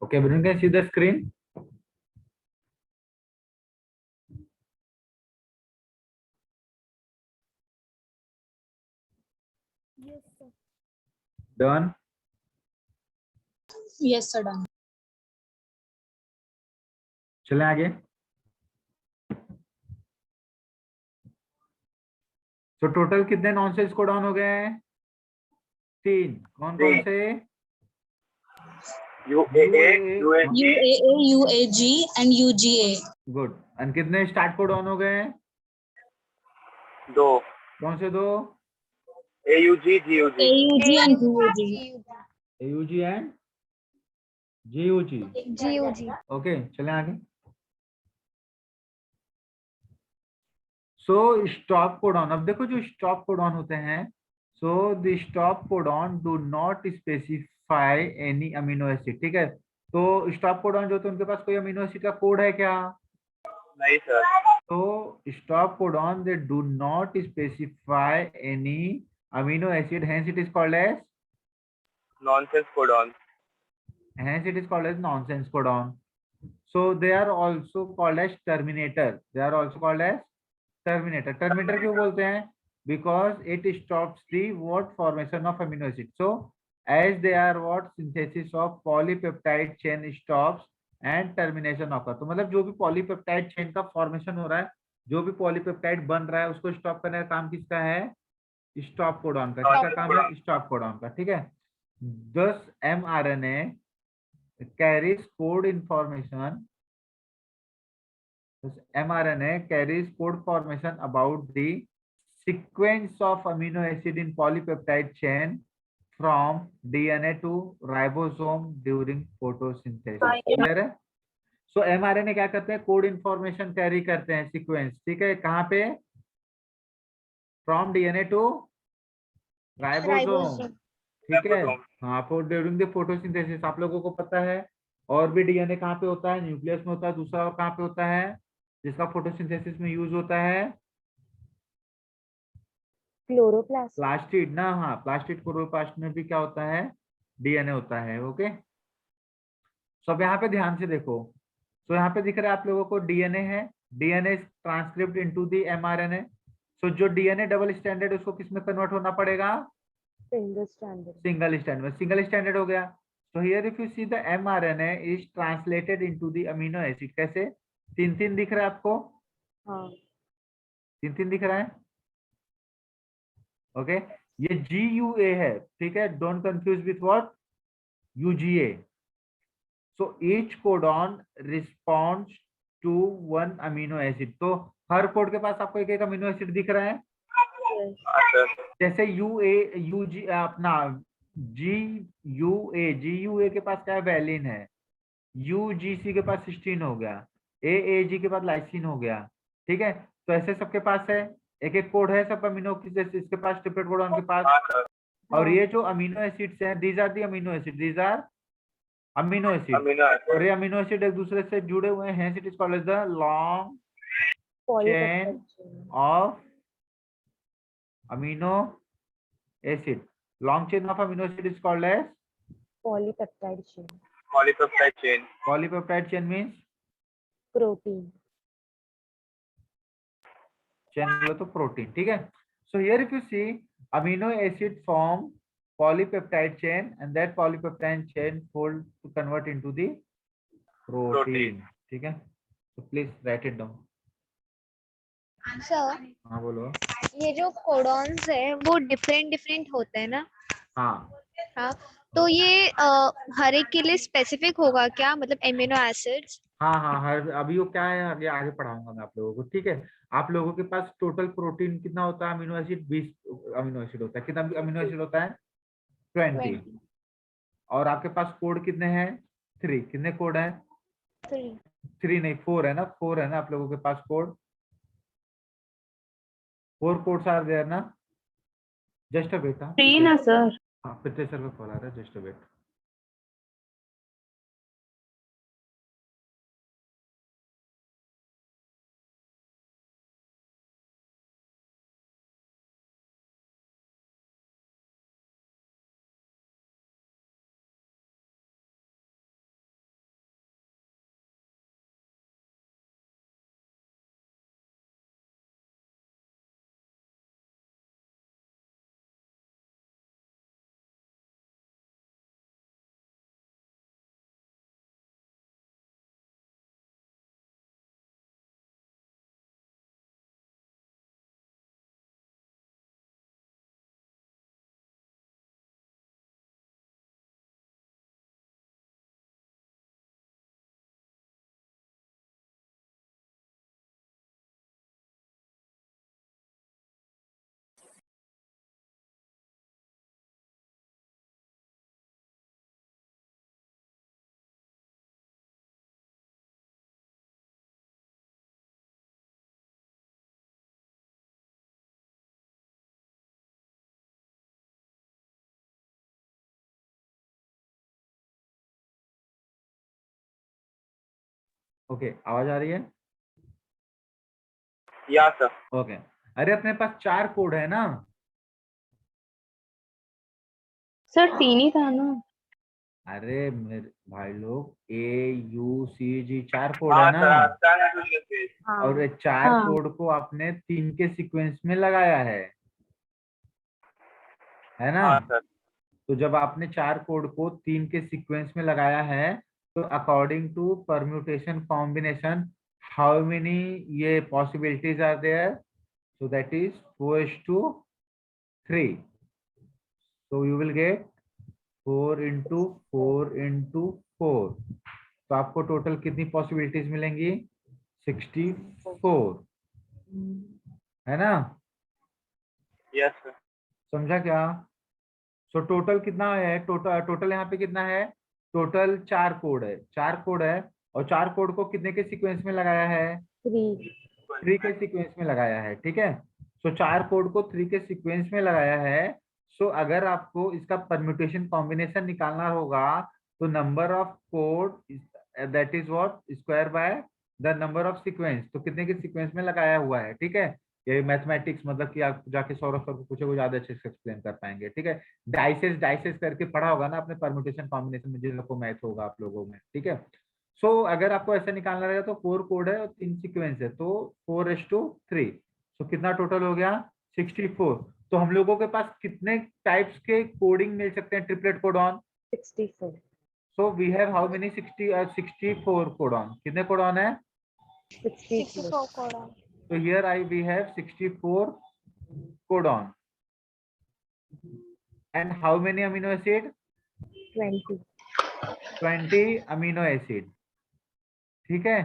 Okay, everyone can see the screen. Yes, sir. Done. Yes, sir. Done. चलें आगे. तो total कितने nonsense code on हो गए हैं? 3. कौन कौन से? UAA, UAG, UAA, UAG and UGA. Good. And कितने स्टार्ट कोड ऑन हो गए हैं? 2 कौन से 2? AUG, GUG. AUG and GUG. AUG and GUG. GUG. Okay, चलें आगे. So stop codon. अब देखो जो स्टॉप कोडॉन होते हैं, so the stop codon do not specify any amino acid. ठीक है, तो स्टॉप कोडॉन जो होते हैं उनके पास कोई अमीनो एसिड का कोड है क्या? नहीं सर. तो stop codon they do not specify any amino acid, hence it is called as Nonsense codon. hence it is called as nonsense codon. So they are also called as terminator. They are also called as terminator. Terminator क्यों बोलते हैं? Because it stops the what formation of amino acid. So as they are what synthesis of polypeptide chain stops and termination occur. तो मतलब जो भी polypeptide chain का formation हो रहा है, जो भी polypeptide बन रहा है, उसको stop करने का काम किसका है? स्टॉप कोडॉन का. किसका काम है? स्टॉप कोडॉन का. ठीक है. Thus mRNA carries code information. mRNA carries code formation about the sequence of amino acid in polypeptide chain from DNA to ribosome during photosynthesis. Clear है? सो mRNA क्या करते हैं? कोड इंफॉर्मेशन कैरी करते हैं, sequence. ठीक है, कहाँ पे? From DNA to ribosome. ठीक है. हाँ, फॉर ड्यूरिंग द फोटोसिंथेसिस. आप लोगों को पता है और भी डीएनए कहाँ पे होता है? न्यूक्लियस में होता है. दूसरा और कहाँ पे होता है जिसका फोटोसिंथेसिस में यूज होता है? क्लोरोप्लास्ट. प्लास्टिड ना. हाँ, प्लास्टिड क्लोरोप्लास्ट में भी क्या होता है? डीएनए होता है. ओके, सब यहाँ पे ध्यान से देखो. तो यहाँ पे दिख रहा है आप लोगों को डीएनए है. DNA transcript into the mRNA. So जो डीएनए डबल स्टैंडर्ड उसको किसमें कन्वर्ट होना पड़ेगा? Single standard. Single standard. Single standard हो गया. So here if you see the mRNA is translated into the amino acid. कैसे? 3 दिख रहा है आपको? हाँ. 3 दिख रहा है. ओके, ये GUA है. ठीक है, don't confuse with what? UGA. So each codon responds to one amino acid. तो हर कोड के पास आपको एक एक अमीनो एसिड दिख रहा है. जैसे UG अपना GUA के पास क्या है? वैलिन है. UGC के पास सिस्टीन हो गया. AAG के पास लाइसिन हो गया. ठीक है, तो ऐसे सबके पास है एक एक कोड है सब अमीनो की. जैसे इसके पास ट्रिपलेट कोडॉन के पास. और ये जो अमीनो एसिड्स हैं, these are the amino acid. These are amino acid. और ये अमीनो एसिड एक दूसरे से जुड़े हुए हैं. It is called as the long chain of amino acid. Long chain of amino acid is called as polypeptide chain. Polypeptide chain. Polypeptide chain means Protein. chain बोलो तो protein. ठीक है. So here if you see amino acid form polypeptide chain and that polypeptide chain fold to convert into the protein. ठीक है. So please write it down. Sir, हाँ बोलो. ये जो कोडॉन्स है वो डिफरेंट होते हैं ना? हाँ. हाँ, तो ये हर एक के लिए स्पेसिफिक होगा क्या? मतलब एमिनो एसिड्स? हाँ, हर अभी वो क्या है आगे आगे पढ़ाऊंगा मैं आप लोगों को. ठीक है, आप लोगों के पास टोटल प्रोटीन कितना होता है? अमीनो एसिड 20 अमीनो एसिड होता है. कितना अमीनो एसिड होता है? 20. और आपके पास कोड कितने हैं? 3. कितने कोड है? 3 नहीं 4 है ना. 4 है ना आप लोगों के पास कोड. 4 कोड्स आर देयर ना. Just a wait. Three ना सर. हाँ, पिछले सर का कॉल आ रहा है. Just a wait. ओके, आवाज आ रही है? या सर। ओके, अरे अपने पास 4 कोड है ना? सर 3 ही था ना। अरे मेरे भाई लोग, AUCG 4 कोड है हाँ ना? Sir, stand page. हाँ और ये 4 हाँ कोड को आपने 3 के सीक्वेंस में लगाया है ना? हाँ सर। तो जब आपने 4 कोड को 3 के सीक्वेंस में लगाया है, तो according to permutation combination, how many ये possibilities are there? So that is 4:3. So you will get 4 into 4 into 4. तो आपको टोटल कितनी पॉसिबिलिटीज मिलेंगी? 64, है ना? Yes sir. समझा क्या? सो टोटल कितना है? टोटल यहाँ पे कितना है? टोटल 4 कोड है, 4 कोड है। और 4 कोड को कितने के सीक्वेंस में लगाया है? 3। 3 के सीक्वेंस में लगाया है, ठीक है। सो 4 कोड को 3 के सीक्वेंस में लगाया है। सो अगर आपको इसका परम्यूटेशन कॉम्बिनेशन निकालना होगा, तो number of code that is what, square by the number of sequence. तो कितने के सीक्वेंस में लगाया हुआ है, ठीक है। ये मैथमेटिक्स मतलब कि आप जाके सौरभ सर को पूछे, वो ज्यादा अच्छे से एक्सप्लेन कर पाएंगे, ठीक है। डाइसेस करके पढ़ा होगा ना आपने परम्यूटेशन कॉम्बिनेशन में, जिन लोगों को मैथ होगा आप लोगों में, ठीक है। सो अगर आपको ऐसा निकालना रहेगा, तो 4 कोड है और 3 सीक्वेंस है, तो 4:3। सो कितना टोटल हो गया? 64। तो हम लोगों के पास कितने टाइप्स के कोडिंग मिल सकते हैं triplet codon? 64। So we have how many 64 codon? कितने कोडॉन है? 64 कोडॉन। तो here we have 64 codon. And how many amino acid? 20। 20 amino acid, ठीक है।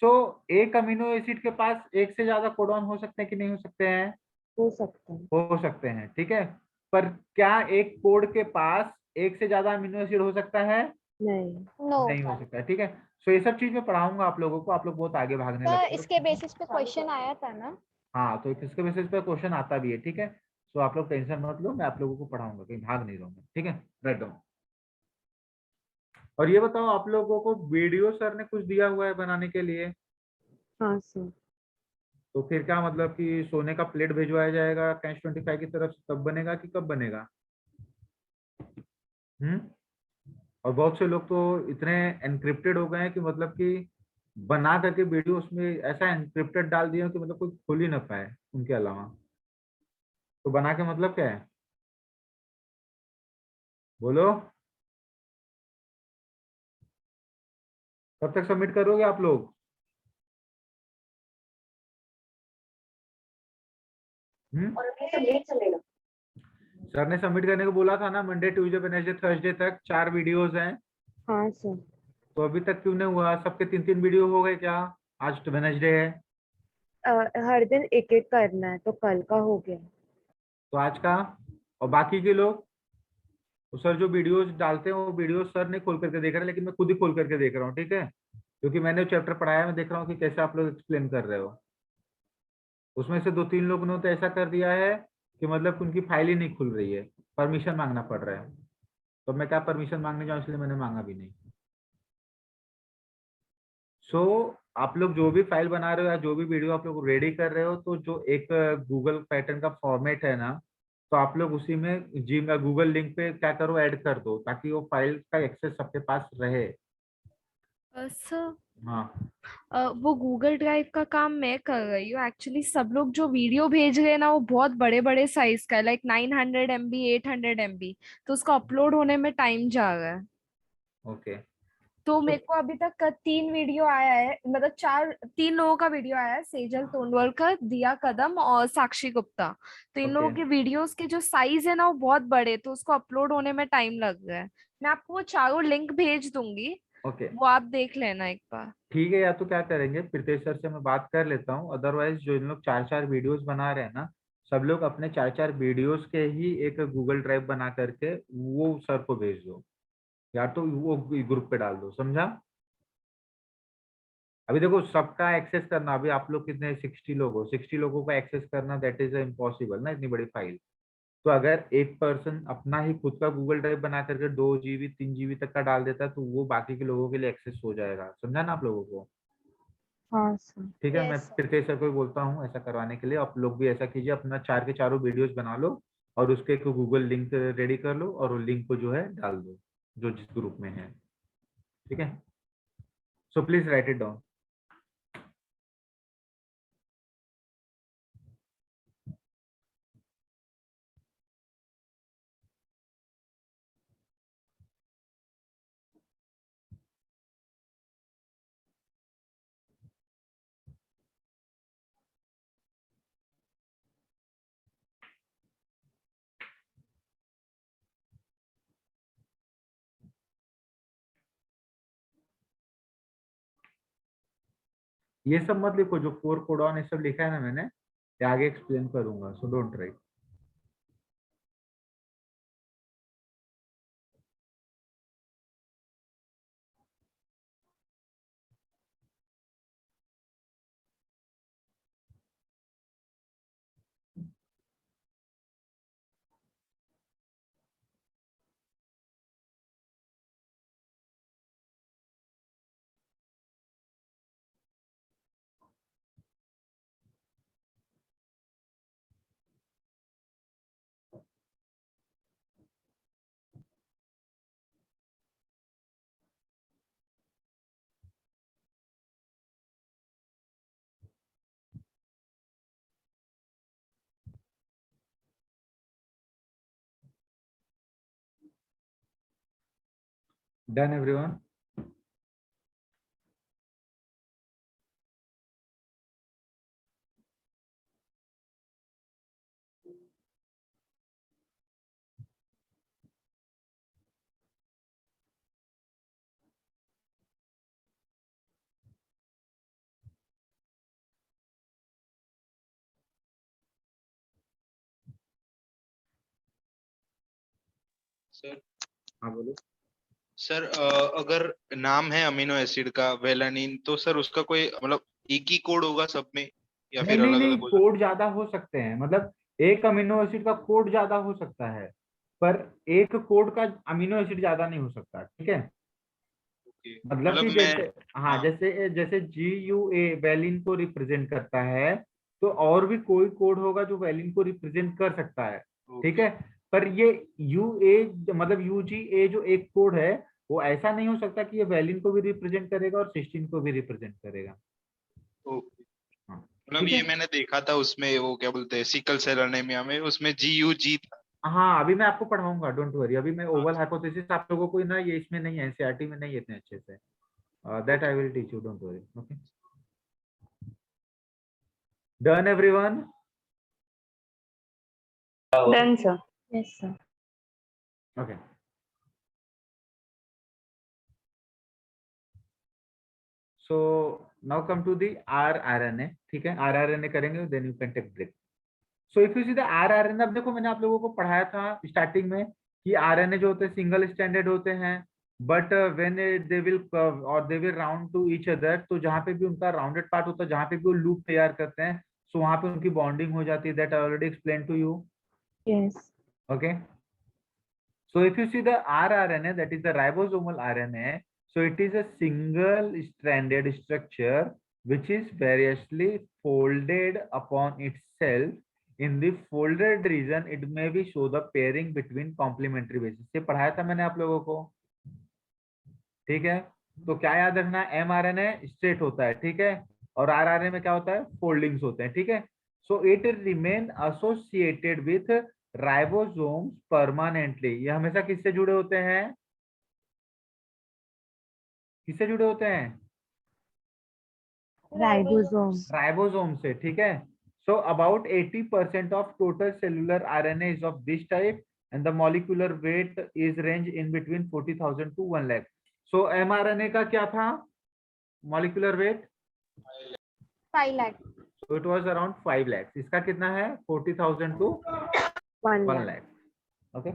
सो एक अमीनो एसिड के पास एक से ज्यादा कोडॉन हो सकते हैं कि नहीं हो सकते हैं? हो सकता है। हो सकते हैं, ठीक है। पर क्या एक कोड के पास एक से ज्यादा अमीनो एसिड हो सकता है? नहीं। नो नहीं हो सकता है, ठीक है। सो ये सब चीज मैं पढ़ाऊंगा आप लोगों को, आप लोग बहुत आगे भागने सर, लगते इसके हो। बेसिस पे क्वेश्चन आया था ना? हाँ, तो इसके बेसिस पे क्वेश्चन आता भी है, ठीक है। सो आप लोग टेंशन मत लो, मैं आप लोगों को पढ़ाऊंगा, कहीं भाग नहीं रहूंगा, ठीक है। Write down. और ये बताओ, आप लोगों को वीडियो सर ने कुछ दिया हुआ है बनाने के लिए? हाँ सर। तो फिर क्या मतलब कि सोने का प्लेट भिजवाया जाएगा कैश 25 की तरफ से, तब बनेगा कि कब बनेगा? हम्म। और बहुत से लोग तो इतने एनक्रिप्टेड हो गए हैं कि मतलब कि बना करके वीडियो उसमें ऐसा एनक्रिप्टेड डाल दिया कि मतलब कोई खोल ही ना पाए उनके अलावा। तो बना के मतलब क्या है, बोलो? कब तक सबमिट करोगे आप लोग? हम्म। और अभी तो लेट चलेगा। सर ने सबमिट करने को बोला था ना, मंडे ट्यूसडे वेडनेसडे थर्सडे तक 4 वीडियोस हैं। हाँ सर। तो अभी तक क्यों नहीं हुआ? सबके 3-3 वीडियो हो गए क्या? आज तो वेडनेसडे है। हर दिन एक एक करना है, तो कल का हो गया। तो आज का? और बाकी के लोग? तो सर जो वीडियोस डालते हैं, वो वीडियोस सर नहीं खोल करके देख रहे हैं, लेकिन मैं खुद ही खोल करके देख रहा हूँ, ठीक है। क्योंकि मैंने चैप्टर पढ़ाया, मैं देख रहा हूँ कि कैसे आप लोग एक्सप्लेन कर रहे हो। उसमें से 2-3 लोगों ने तो ऐसा कर दिया है कि मतलब उनकी फाइल ही नहीं खुल रही है, परमिशन मांगना पड़ रहा है। तो मैं क्या परमिशन मांगने जाऊँ, इसलिए मैंने मांगा भी नहीं। सो आप लोग जो भी फाइल बना रहे हो या जो भी वीडियो आप लोग रेडी कर रहे हो, तो जो एक गूगल पैटर्न का फॉर्मेट है ना, तो आप लोग उसी में जी गूगल लिंक पे क्या करो, ऐड कर दो, ताकि वो फाइल का एक्सेस सबके पास रहे। सर, हाँ। वो गूगल ड्राइव का काम मैं कर रही हूँ। एक्चुअली सब लोग जो वीडियो भेज रहे हैं ना, वो बहुत बड़े बड़े साइज का है, लाइक 900 MB 800 MB। तो उसका अपलोड होने में टाइम जा रहा है। ओके। तो सो मेरे को अभी तक 3 वीडियो आया है, मतलब 3 लोगों का वीडियो आया है, सेजल तोंडवलकर, दिया कदम और साक्षी गुप्ता। तो इन ओके। लोगों के वीडियोस के जो साइज है ना, वो बहुत बड़े, तो उसको अपलोड होने में टाइम लग रहा है। मैं आपको वो चारों लिंक भेज दूंगी, ओके, वो आप देख लेना एक बार। ठीक है। या तो क्या करेंगे, प्रीतेश सर से मैं बात कर लेता हूँ, अदरवाइज जो इन लोग 4-4 वीडियोस बना रहे हैं ना, सब लोग अपने 4-4 वीडियोस के ही एक गूगल ड्राइव बना करके वो सर को भेज दो, या तो वो ग्रुप पे डाल दो, समझा? अभी देखो, सबका एक्सेस करना, अभी आप लोग कितने 60 लोग हो, 60 लोगों का एक्सेस करना दैट इज इम्पॉसिबल ना, इतनी बड़ी फाइल। तो अगर एक पर्सन अपना ही खुद का गूगल ड्राइव बना करके 2 GB 3 GB तक का डाल देता है, तो वो बाकी के लोगों के लिए एक्सेस हो जाएगा, समझा ना आप लोगों को? हाँ सर। ठीक है, मैं Yes, sir. प्रीतेश सर को भी बोलता हूँ ऐसा करवाने के लिए। आप लोग भी ऐसा कीजिए, अपना 4 के चारों वीडियोस बना लो और उसके एक गूगल लिंक रेडी कर लो और वो लिंक को जो है डाल दो जो जिस ग्रुप में है। ठीक है, so please write it down. ये सब मत लिखो, जो फोर कोडॉन ये सब लिखा है ना मैंने, ये आगे एक्सप्लेन करूंगा, so don't write. Done everyone. Sir हाँ बोलो। सर अगर नाम है अमीनो एसिड का वेलानिन, तो सर उसका कोई मतलब एक ही कोड होगा सब में या नहीं फिर नहीं अलग नहीं, अलग हो सकता कोड ज्यादा हो सकते हैं, मतलब एक अमीनो एसिड का कोड ज्यादा हो सकता है, पर एक कोड का अमीनो एसिड ज्यादा नहीं हो सकता। ठीक है, है? मतलब मतलब कि मैं, जैसे, हाँ, हाँ, जैसे जैसे GUA वैलिन को रिप्रेजेंट करता है, तो और भी कोई कोड होगा जो वैलिन को रिप्रेजेंट कर सकता है। ठीक ओके है, पर ये UA मतलब UGA जो एक कोड है, वो ऐसा नहीं हो सकता कि ये वैलिन को भी रिप्रेजेंट करेगा और सिस्टीन को भी रिप्रेजेंट करेगा। ओके। हाँ, मतलब ठीक है। ये मैंने देखा था उसमें, वो क्या बोलते हैं, सिकल सेल एनीमिया में, उसमें GUG था। हाँ, अभी मैं आपको पढ़ाऊंगा, डोंट वरी। अभी मैं हाँ ओवल हाइपोथेसिस आप लोगों को ना, ये इसमें नहीं है, एनसीईआरटी में नहीं है इतने अच्छे से। That okay. I will teach you, don't worry. Okay, done everyone. Done sir. Yes sir. Okay, so now come to the rRNA। ठीक है, rRNA करेंगे, then you can take break. So if you see the rRNA, अब देखो मैंने आप लोगों को पढ़ाया था स्टार्टिंग में कि RNA जो होते हैं सिंगल स्टैंडर्ड होते हैं, बट व्हेन दे विल और they will round to each other, तो जहां पे भी उनका राउंडेड पार्ट होता है, जहां पे भी वो लूप तैयार करते हैं, सो वहां पे उनकी बॉन्डिंग हो जाती है। That I already explain to you. Yes. Okay, so if you see the rRNA, that is the ribosomal RNA, so it is a single stranded structure which is variously folded upon itself. In the folded region, it may be show the pairing between complementary bases. ये पढ़ाया था मैंने आप लोगों को। ठीक है, तो क्या याद रखना, mRNA स्ट्रेट होता है, ठीक है, और rRNA में क्या होता है, फोल्डिंग्स होते हैं। ठीक है, so it remain associated with ribosomes permanently. ये हमेशा किससे जुड़े होते हैं, किससे जुड़े होते हैं, राइबोसोम। राइबोसोम से। ठीक है, so about 80% of total cellular RNA is of this type and the molecular weight is range in between 40,000 to 1 lakh. So mRNA का क्या था molecular weight, 5 lakh. so it was around 5 lakhs। इसका कितना है, 40,000 to 1 1 lakh. lakh। Okay,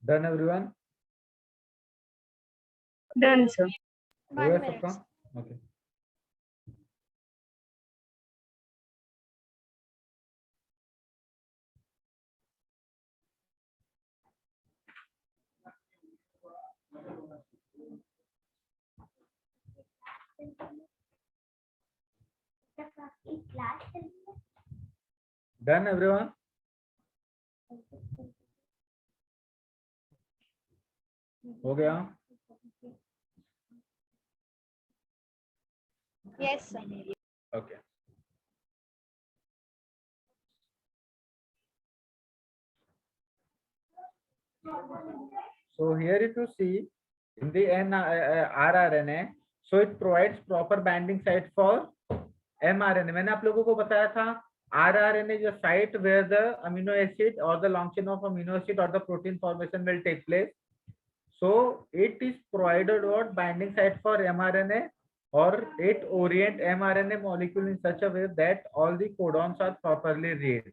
done everyone? Done sir. हो गया सबका? Okay. Done everyone? हो गया? Yes, sir. Okay. So here if you see in the rRNA, so it provides proper binding site for mRNA. मैंने आप लोगों को बताया था rRNA is a site where the amino acid or the long chain of amino acid or the protein formation will take place. So it is provided what binding site for mRNA, or it orient mRNA molecule in such a way that all the codons are properly read.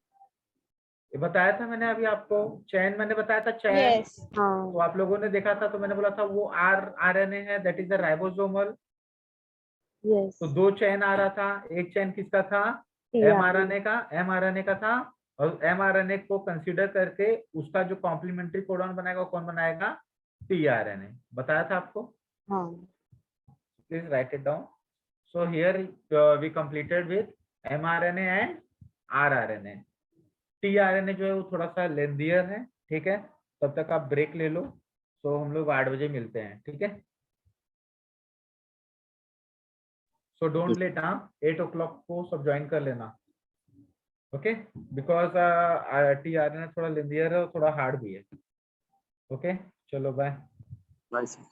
ये बताया था मैंने अभी आपको, चैन मैंने बताया था चैन। Yes. हाँ तो आप लोगों ने देखा था, तो मैंने बोला था वो आरएनए है, that is the ribosomal. Yes तो 2 चैन आ रहा था, एक चैन किसका था? एमआरएनए का था, और एमआरएनए को कंसीडर करके उसका जो कॉम्प्लीमेंट्री कोडॉन बनाएगा कौन बनाएगा? टीआरएनए। बताया था आपको? हाँ please write it down. So here we completed with mRNA and rRNA. TRNA जो है वो थोड़ा सा लेंथियर है, ठीक है? तब तक आप ब्रेक ले लो। तो हम लोग 8 बजे मिलते हैं, ठीक है? सो डोंट लेट, 8 o'clock को सब ज्वाइन कर लेना, ओके? बिकॉज टीआरएनए थोड़ा लेंथियर है और थोड़ा हार्ड भी है, ओके? चलो बाय। Bye sir.